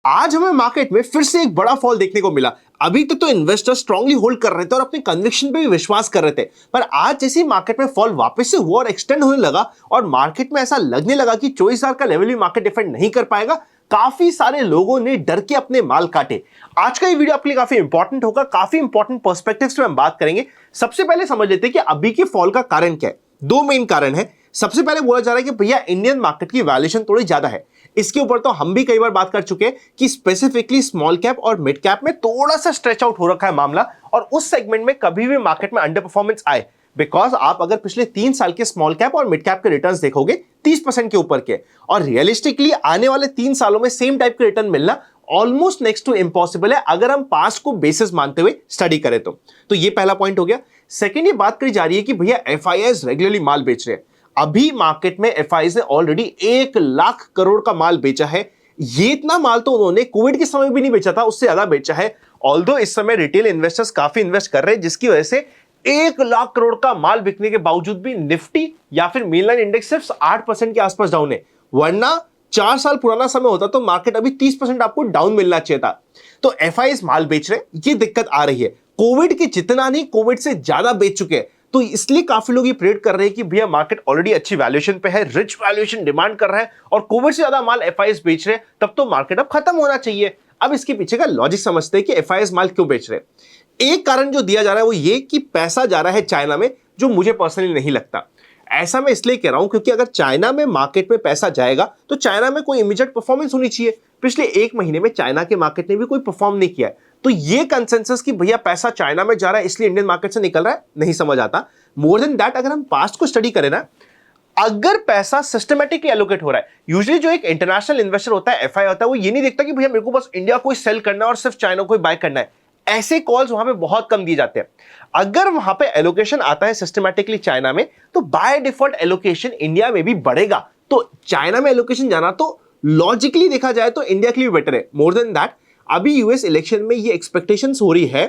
आज हमें मार्केट में फिर से एक बड़ा फॉल देखने को मिला। अभी तक तो इन्वेस्टर स्ट्रांगली होल्ड कर रहे थे और अपने कन्विक्शन पे भी विश्वास कर रहे थे, पर आज जैसे ही मार्केट में फॉल वापस से हुआ और एक्सटेंड होने लगा और मार्केट में ऐसा लगने लगा कि 24,000 का लेवल भी मार्केट डिफेंड नहीं कर पाएगा, काफी सारे लोगों ने डर के अपने माल काटे। आज का ये वीडियो आपके लिए काफी इंपॉर्टेंट होगा, काफी इंपॉर्टेंट पर्सपेक्टिव्स में हम बात करेंगे। सबसे पहले समझ लेते हैं कि अभी के फॉल का कारण क्या है। दो मेन कारण है। सबसे पहले बोला जा रहा है कि भैया इंडियन मार्केट की वैल्यूएशन थोड़ी ज्यादा है। इसके ऊपर तो हम भी कई बार बात कर चुके हैं कि स्पेसिफिकली स्मॉल कैप और मिड कैप में थोड़ा सा स्ट्रेच आउट हो रखा है मामला, और उस सेगमेंट में कभी भी मार्केट में अंडर परफॉर्मेंस आए, बिकॉज आप अगर पिछले 3 साल के स्मॉल कैप और मिड कैप के रिटर्न्स देखोगे 30% के ऊपर के, और रियलिस्टिकली आने वाले 3 सालों में सेम टाइप के रिटर्न मिलना ऑलमोस्ट नेक्स्ट टू इम्पॉसिबल है अगर हम पास्ट को बेसिस मानते हुए स्टडी करें तो ये पहला पॉइंट हो गया। सेकेंड, ये बात करी जा रही है कि भैया एफआईआईज रेगुलरली माल बेच रहे हैं। अभी मार्केट में एफआईआईज ने ऑलरेडी 1 लाख करोड़ का माल बेचा है। ये इतना माल तो उन्होंने कोविड के समय भी नहीं बेचा था, उससे ज्यादा बेचा है। ऑल्दो इस समय रिटेल इन्वेस्टर्स काफी इन्वेस्ट कर रहे हैं, जिसकी वजह से 1 लाख करोड़ का माल बिकने के बावजूद भी निफ्टी या फिर मेनलाइन इंडेक्स सिर्फ 8% के आसपास डाउन है, वरना 4 साल पुराना समय होता तो मार्केट अभी 30% आपको डाउन मिलना चाहिए था। तो एफआईआईज माल बेच रहे हैं, ये दिक्कत आ रही है। कोविड के जितना नहीं, कोविड से ज्यादा बेच चुके हैं, तो इसलिए काफी लोग ये प्रेडिक्ट कर रहे हैं कि भैया मार्केट ऑलरेडी अच्छी वैल्यूएशन पे है, रिच वैल्यूएशन डिमांड कर रहा है और कोविड से ज्यादा माल एफआईआईज बेच रहे हैं, तब तो मार्केट अब खत्म होना चाहिए। अब इसके पीछे का लॉजिक समझते हैं कि एफआईआईज माल क्यों बेच रहे हैं। एक कारण जो दिया जा रहा है वो ये कि पैसा जा रहा है चाइना में, जो मुझे पर्सनली नहीं लगता। ऐसा मैं इसलिए कह रहा हूं क्योंकि अगर चाइना में मार्केट में पैसा जाएगा तो चाइना में कोई इमीडिएट परफॉर्मेंस होनी चाहिए। पिछले 1 महीने में चाइना के मार्केट ने भी कोई परफॉर्म नहीं किया है, तो ये कंसेंसस कि भैया पैसा चाइना में जा रहा है इसलिए इंडियन मार्केट से निकल रहा है, नहीं समझ आता। मोर देन दैट, अगर हम पास्ट को स्टडी करें ना, अगर पैसा सिस्टमैटिकली एलोकेट हो रहा है, यूजुअली जो एक इंटरनेशनल इन्वेस्टर होता है, एफआई होता है, वो ये नहीं देखता कि भैया मेरे को बस इंडिया को सेल करना है और सिर्फ चाइना को बाय करना है। ऐसे कॉल्स वहां पे बहुत कम दिए जाते हैं। अगर वहां पे एलोकेशन आता है सिस्टमैटिकली चाइना में, तो बाय डिफॉल्ट एलोकेशन इंडिया में भी बढ़ेगा। तो चाइना में एलोकेशन जाना तो लॉजिकली देखा जाए तो इंडिया के लिए बेटर है। मोर देन दैट, अभी यूएस इलेक्शन में ये एक्सपेक्टेशंस हो रही है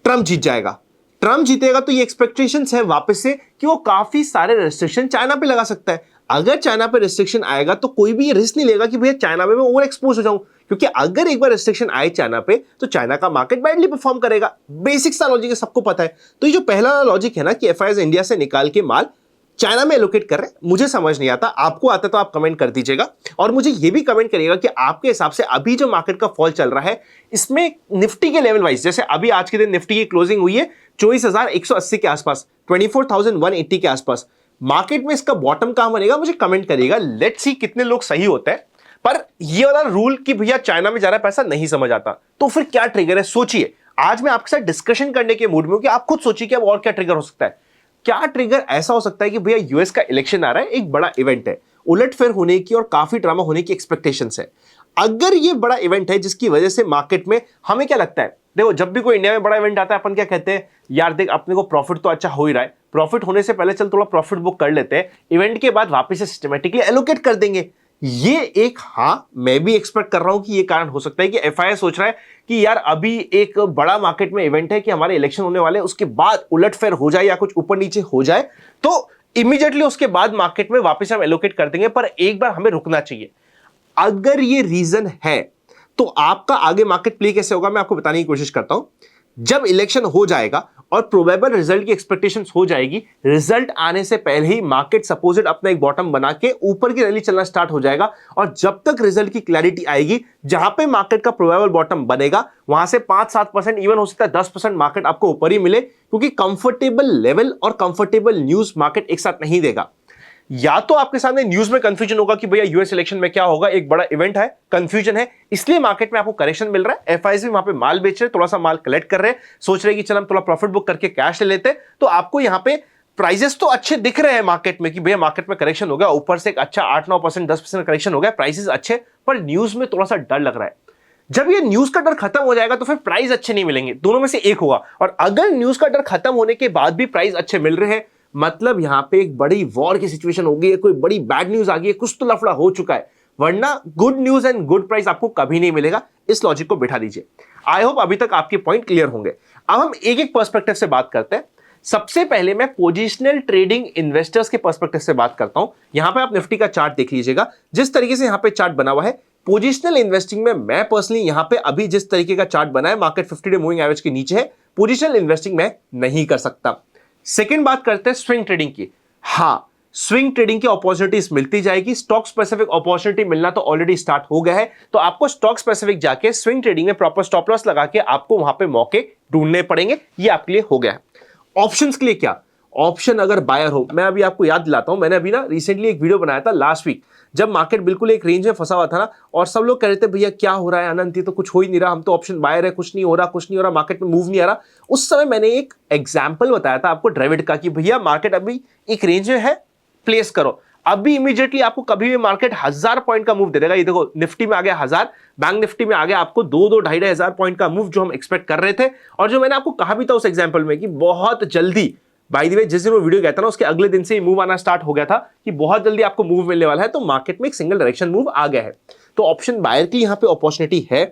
ट्रंप जीत जाएगा। ट्रंप जीतेगा तो ये एक्सपेक्टेशंस है वापस से कि वो काफी सारे रेस्ट्रिक्शन चाइना पे लगा सकता है। अगर चाइना पे रिस्ट्रिक्शन आएगा तो कोई भी ये रिस्क नहीं लेगा कि भैया चाइना में मैं ओवर एक्सपोज हो जाऊं, क्योंकि अगर एक बार रिस्ट्रिक्शन आए चाइना पे तो चाइना का मार्केट बैडली परफॉर्म करेगा। बेसिक सा लॉजिक है, सबको पता है। तो ये जो पहला लॉजिक है ना कि एफआईआईज इंडिया से निकाल के माल चाइना में एलोकेट कर रहे हैं, मुझे समझ नहीं आता। आपको आता तो आप कमेंट कर दीजिएगा, और मुझे ये भी कमेंट करिएगा कि आपके हिसाब से अभी जो मार्केट का फॉल चल रहा है, इसमें निफ्टी के लेवल वाइज, जैसे अभी आज के दिन निफ्टी की क्लोजिंग हुई है 24,180 के आसपास, 24,180 के आसपास, मार्केट में इसका बॉटम कहां बनेगा मुझे कमेंट करिएगा। लेट्स सी कितने लोग सही होते हैं। पर ये वाला रूल कि भैया चाइना में जा रहा है पैसा नहीं समझ आता, तो फिर क्या ट्रिगर है सोचिए। आज मैं आपके साथ डिस्कशन करने के मूड में हूं कि आप खुद सोचिए कि अब और क्या ट्रिगर हो सकता है। क्या ट्रिगर ऐसा हो सकता है कि भैया यूएस का इलेक्शन आ रहा है, एक बड़ा इवेंट है, उलटफेर होने की और काफी ड्रामा होने की एक्सपेक्टेशंस है। अगर ये बड़ा इवेंट है जिसकी वजह से मार्केट में, हमें क्या लगता है, देखो जब भी कोई इंडिया में बड़ा इवेंट आता है अपन क्या कहते हैं, यार देख अपने को प्रॉफिट तो अच्छा हो ही रहा है, प्रॉफिट होने से पहले चल थोड़ा प्रॉफिट बुक कर लेते हैं, इवेंट के बाद वापस से सिस्टमैटिकली एलोकेट कर देंगे। ये एक, हाँ मैं भी एक्सपेक्ट कर रहा हूं कि ये कारण हो सकता है कि एफआईआई सोच रहा है कि यार अभी एक बड़ा मार्केट में इवेंट है कि हमारे इलेक्शन होने वाले हैं, उसके बाद उलटफेर हो जाए या कुछ ऊपर नीचे हो जाए तो इमीडिएटली उसके बाद मार्केट में वापस हम एलोकेट कर देंगे। पर एक बार हमें रुकना चाहिए। अगर ये रीजन है तो आपका आगे मार्केट प्ले कैसे होगा मैं आपको बताने की कोशिश करता हूं। जब इलेक्शन हो जाएगा और प्रोबेबल रिजल्ट की एक्सपेक्टेशंस हो जाएगी, रिजल्ट आने से पहले ही मार्केट सपोजिट अपना एक बॉटम बना के ऊपर की रैली चलना स्टार्ट हो जाएगा, और जब तक रिजल्ट की क्लैरिटी आएगी, जहां पे मार्केट का प्रोबेबल बॉटम बनेगा, वहां से 5-7%, इवन हो सकता है 10% मार्केट आपको ऊपर ही मिले, क्योंकि कंफर्टेबल लेवल और कंफर्टेबल न्यूज मार्केट एक साथ नहीं देगा। या तो आपके सामने न्यूज में कंफ्यूजन होगा कि भैया यूएस इलेक्शन में क्या होगा, एक बड़ा इवेंट है, कंफ्यूजन है, इसलिए मार्केट में आपको करेक्शन मिल रहा है। एफआईआईज भी वहां पे माल बेच रहे, थोड़ा सा माल कलेक्ट कर रहे हैं, सोच रहे कि चल हम थोड़ा प्रॉफिट बुक करके कैश ले लेते हैं, तो आपको यहां पे प्राइजेस तो अच्छे दिख रहे हैं मार्केट में कि भैया मार्केट में करेक्शन हो गया, ऊपर से एक अच्छा 8-9%, 10% करेक्शन हो गया, प्राइसेस अच्छे, पर न्यूज में थोड़ा सा डर लग रहा है। जब ये न्यूज का डर खत्म हो जाएगा तो फिर प्राइस अच्छे नहीं मिलेंगे, दोनों में से एक होगा। और अगर न्यूज का डर खत्म होने के बाद भी प्राइस अच्छे मिल रहे हैं, मतलब यहां पे एक बड़ी वॉर की सिचुएशन हो गई है, कोई बड़ी बैड न्यूज आ गई है, कुछ तो लफड़ा हो चुका है, वरना good news and good price आपको कभी नहीं मिलेगा। इस लॉजिक को बिठा दीजिए। आई होप अभी तक आपके पॉइंट क्लियर होंगे। अब हम एक एक पर्सपेक्टिव से बात करते हैं। सबसे पहले मैं पोजिशनल ट्रेडिंग इन्वेस्टर्स के पर्सपेक्टिव से बात करता हूं। यहां पे आप निफ्टी का चार्ट देख लीजिएगा, जिस तरीके से यहां पे चार्ट बना हुआ है, पोजिशनल इन्वेस्टिंग में मैं पर्सनली यहां पे अभी जिस तरीके का चार्ट बना है, मार्केट 50 डे मूविंग एवरेज के नीचे है, पोजिशनल इन्वेस्टिंग में नहीं कर सकता। सेकंड बात करते हैं स्विंग ट्रेडिंग की। हां, स्विंग ट्रेडिंग की अपॉर्चुनिटीज मिलती जाएगी, स्टॉक स्पेसिफिक अपॉर्चुनिटी मिलना तो ऑलरेडी स्टार्ट हो गया है, तो आपको स्टॉक स्पेसिफिक जाके स्विंग ट्रेडिंग में प्रॉपर स्टॉप लॉस लगा के आपको वहां पे मौके ढूंढने पड़ेंगे। ये आपके लिए हो गया है। ऑप्शंस के लिए क्या, ऑप्शन अगर बायर हो, मैं अभी आपको याद दिलाता हूं, मैंने अभी ना रिसेंटली एक वीडियो बनाया था लास्ट वीक, जब मार्केट बिल्कुल एक रेंज में फंसा हुआ था ना, और सब लोग कह रहे थे भैया क्या हो रहा है अनंत, ये तो कुछ हो ही नहीं रहा, हम तो ऑप्शन बायर है, कुछ नहीं हो रहा, मार्केट में मूव नहीं आ रहा। उस समय मैंने एक एग्जाम्पल बताया था आपको ड्राइविड का कि भैया मार्केट अभी एक रेंज में है, प्लेस करो। अभी इमीडिएटली आपको कभी भी मार्केट 1000 पॉइंट का मूव दे देगा। ये देखो निफ्टी में आ गया 1000, बैंक निफ्टी में आ गया आपको 2-2 पॉइंट का मूव जो हम एक्सपेक्ट कर रहे थे, और जो मैंने आपको कहा भी था उस एग्जांपल में कि बहुत जल्दी, बाय द वे जिस दिन वो वीडियो गया था ना उसके अगले दिन से ही मूव आना स्टार्ट हो गया था कि बहुत जल्दी आपको मूव मिलने वाला है, तो मार्केट में एक सिंगल डायरेक्शन मूव आ गया है। तो ऑप्शन बायर की यहां पे अपॉर्चुनिटी है।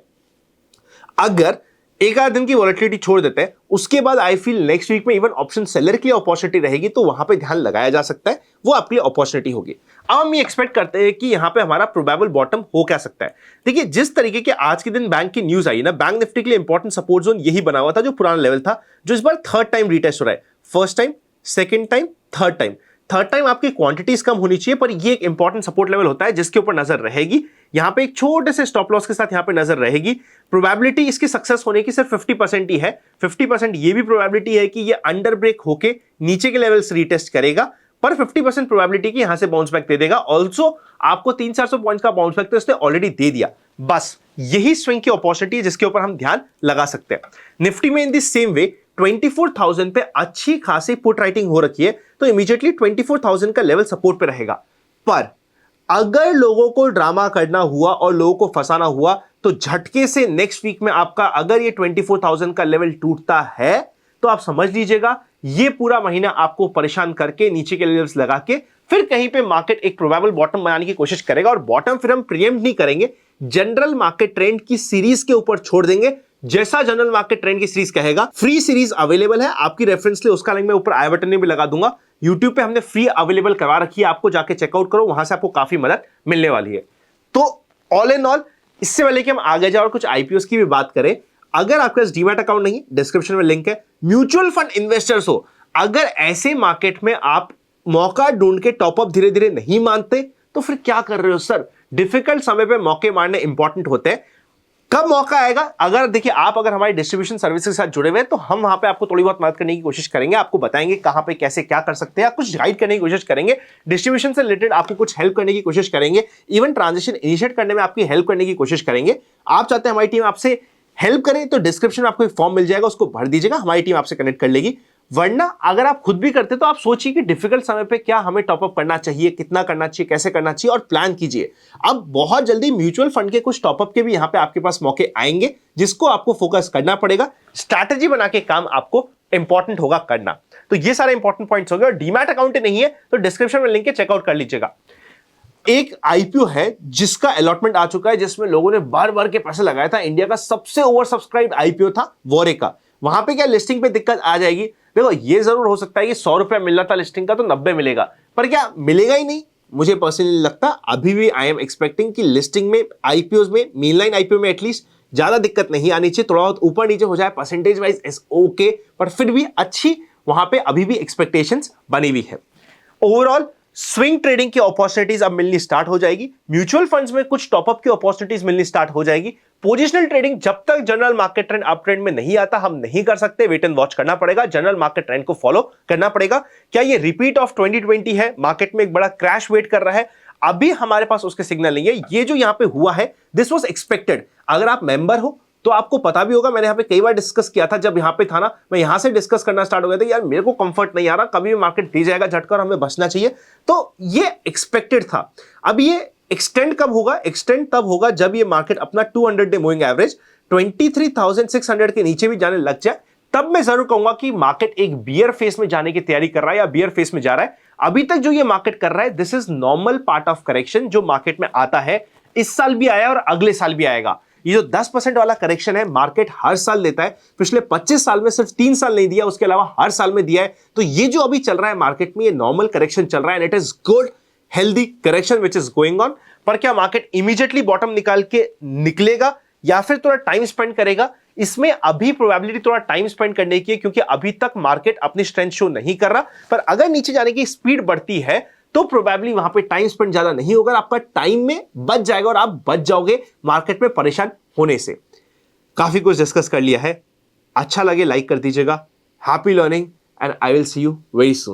अगर एक आध दिन की वॉलेटिलिटी छोड़ देते हैं, उसके बाद आई फील नेक्स्ट वीक में इवन ऑप्शन सेलर के लिए अपॉर्चुनिटी रहेगी, तो वहां पे ध्यान लगाया जा सकता है, वो आपके लिए अपॉर्चुनिटी होगी। अब हम ये एक्सपेक्ट करते हैं कि यहां पे हमारा प्रोबेबल बॉटम हो क्या सकता है। देखिए जिस तरीके के आज के दिन बैंक की न्यूज आई ना, बैंक निफ्टी के लिए इंपॉर्टेंट सपोर्ट जोन यही बना हुआ था जो पुराना लेवल था, जो इस बार थर्ड टाइम रीटेस्ट हो रहा है। First time, second time, third time आपकी क्वांटिटीज कम होनी चाहिए, पर ये एक इंपॉर्टेंट सपोर्ट लेवल होता है जिसके ऊपर नजर रहेगी। यहां पे एक छोटे से स्टॉप लॉस के साथ यहां पे नजर रहेगी। प्रोबेबिलिटी इसकी सक्सेस होने की सिर्फ 50% ही है। 50% ये भी प्रोबेबिलिटी है कि ये अंडर ब्रेक होके नीचे के लेवल से रीटेस्ट करेगा, पर 50% प्रोबेबिलिटी की यहां से बाउंस बैक दे देगा। ऑल्सो आपको 300-400 पॉइंट्स का बाउंस बैक तो इसने ऑलरेडी दे दिया। बस यही स्विंग की अपॉर्चुनिटी है जिसके ऊपर हम ध्यान लगा सकते हैं। निफ्टी में इन दिस सेम वे 24,000 पे अच्छी खासी पुट राइटिंग हो रखी है, तो इमीडिएटली 24,000 का लेवल सपोर्ट पे रहेगा। पर अगर लोगों को ड्रामा करना हुआ और लोगों को फंसाना हुआ, तो झटके से नेक्स्ट वीक में आपका अगर ये 24,000 का लेवल टूटता है, तो आप समझ लीजिएगा ये पूरा महीना आपको परेशान करके नीचे के लेवल्स लगा के फिर कहीं पे मार्केट एक प्रोबेबल बॉटम बनाने की कोशिश करेगा। और बॉटम फिर हम प्रीएम्प्ट नहीं करेंगे, जनरल मार्केट ट्रेंड की सीरीज के ऊपर छोड़ देंगे। जैसा जनरल मार्केट ट्रेंड की सीरीज कहेगा, फ्री सीरीज अवेलेबल है आपकी रेफरेंस लिए, उसका लिंक मैं ऊपर आई बटन में भी लगा दूंगा। यूट्यूब पे हमने फ्री अवेलेबल करवा रखी है, आपको जाके चेकआउट करो, वहां से आपको काफी मदद मिलने वाली है। तो ऑल इन ऑल, इससे पहले कि हम आगे जाए और कुछ आईपीओ की भी बात करें, अगर आपके पास डीमैट अकाउंट नहीं, डिस्क्रिप्शन में लिंक है। म्यूचुअल फंड इन्वेस्टर्स हो, अगर ऐसे मार्केट में आप मौका ढूंढ के टॉपअप धीरे धीरे नहीं मानते, तो फिर क्या कर रहे हो सर। डिफिकल्ट समय पे मौके मारने इंपॉर्टेंट होते हैं। कब मौका आएगा, अगर देखिए आप अगर हमारी डिस्ट्रीब्यूशन सर्विस के साथ जुड़े हुए हैं, तो हम वहां पे आपको थोड़ी बहुत मदद करने की कोशिश करेंगे, आपको बताएंगे कहां पे कैसे क्या कर सकते हैं, कुछ गाइड करने की कोशिश करेंगे, डिस्ट्रीब्यूशन से रिलेटेड आपको कुछ हेल्प करने की कोशिश करेंगे, इवन ट्रांजेक्शन इनिशिएट करने में आपकी हेल्प करने की कोशिश करेंगे। आप चाहते हैं हमारी टीम आपसे हेल्प करें, तो डिस्क्रिप्शन में आपको एक फॉर्म मिल जाएगा, उसको भर दीजिएगा, हमारी टीम आपसे कनेक्ट कर लेगी। वरना अगर आप खुद भी करते तो आप सोचिए कि डिफिकल्ट समय पे क्या हमें टॉपअप करना चाहिए, कितना करना चाहिए, कैसे करना चाहिए, और प्लान कीजिए। अब बहुत जल्दी म्यूचुअल फंड के कुछ टॉपअप के भी यहां पे आपके पास मौके आएंगे, जिसको आपको फोकस करना पड़ेगा। स्ट्रैटेजी बना के काम आपको इंपॉर्टेंट होगा करना। तो ये सारे इंपॉर्टेंट पॉइंट्स हो गए। और डीमैट अकाउंट नहीं है तो डिस्क्रिप्शन में लिंक है, चेकआउट कर लीजिएगा। एक आईपीओ है जिसका अलॉटमेंट आ चुका है, जिसमें लोगों ने बार बार के पैसे लगाया था। इंडिया का सबसे ओवर सब्सक्राइब आईपीओ था वोरे का। वहां पे क्या लिस्टिंग पे दिक्कत आ जाएगी। देखो ये जरूर हो सकता है कि 100 रुपया मिल रहा था लिस्टिंग का, तो 90 मिलेगा, पर क्या मिलेगा ही नहीं। मुझे पर्सनली लगता अभी भी आई एम एक्सपेक्टिंग कि लिस्टिंग में, आईपीओ में, मेनलाइन आईपीओ में एटलीस्ट ज्यादा दिक्कत नहीं आनी चाहिए। थोड़ा बहुत ऊपर नीचे हो जाए परसेंटेज वाइज इज ओके, पर फिर भी अच्छी वहां पे अभी भी एक्सपेक्टेशंस बनी हुई है। ओवरऑल स्विंग ट्रेडिंग की अपॉर्चुनिटीज अब मिलनी स्टार्ट हो जाएगी। म्यूचुअल फंड्स में कुछ टॉपअप की अपॉर्चुनिटीज मिलनी स्टार्ट हो जाएगी। पोजिशनल ट्रेडिंग जब तक general market trend up trend में नहीं आता, हम नहीं कर सकते। वेट एंड वॉच करना पड़ेगा, जनरल मार्केट ट्रेंड को फॉलो करना पड़ेगा। क्या ये रिपीट ऑफ 2020 है, मार्केट में एक बड़ा क्रैश वेट कर रहा है, अभी हमारे पास उसके सिग्नल नहीं है। ये जो यहां पे हुआ है, दिस वाज एक्सपेक्टेड। अगर आप मेंबर हो तो आपको पता भी होगा, मैंने यहां पे कई बार डिस्कस किया था। जब यहां पे था ना, मैं यहां से डिस्कस करना स्टार्ट हो गया था, यार मेरे को कंफर्ट नहीं आ रहा, कभी भी मार्केट दे जाएगा झटका और हमें बचना चाहिए। तो ये एक्सपेक्टेड था। अब ये एक्सटेंड कब होगा? एक्सटेंड तब होगा जब ये मार्केट अपना 200 डे मूविंग एवरेज 23,600 के नीचे भी जाने लग जाए। तब मैं जरूर कहूंगा कि मार्केट एक बियर फेस में जाने की तैयारी कर रहा है या बियर फेस में जा रहा है। अभी तक जो ये मार्केट कर रहा है, this is normal part of correction जो मार्केट में आता है। इस साल भी आया और अगले साल भी आएगा। ये जो 10% वाला करेक्शन है, मार्केट हर साल देता है। पिछले 25 साल में सिर्फ 3 साल नहीं दिया, उसके अलावा हर साल में दिया है। तो ये जो अभी चल रहा है मार्केट में, ये नॉर्मल करेक्शन चल रहा है, and it is good healthy correction which is going on. पर क्या मार्केट इमीडिएटली बॉटम निकाल के निकलेगा या फिर थोड़ा टाइम स्पेंड करेगा, इसमें अभी प्रोबेबिलिटी थोड़ा टाइम स्पेंड करने की है, क्योंकि अभी तक मार्केट अपनी स्ट्रेंथ शो नहीं कर रहा। पर अगर नीचे जाने की स्पीड बढ़ती है तो प्रोबेबली वहां पे टाइम स्पेंड ज्यादा नहीं होगा, आपका टाइम में बच जाएगा और आप बच जाओगे मार्केट में परेशान होने से। काफी कुछ डिस्कस कर लिया है, अच्छा लगे लाइक कर दीजिएगा। Happy learning and I will see you very soon.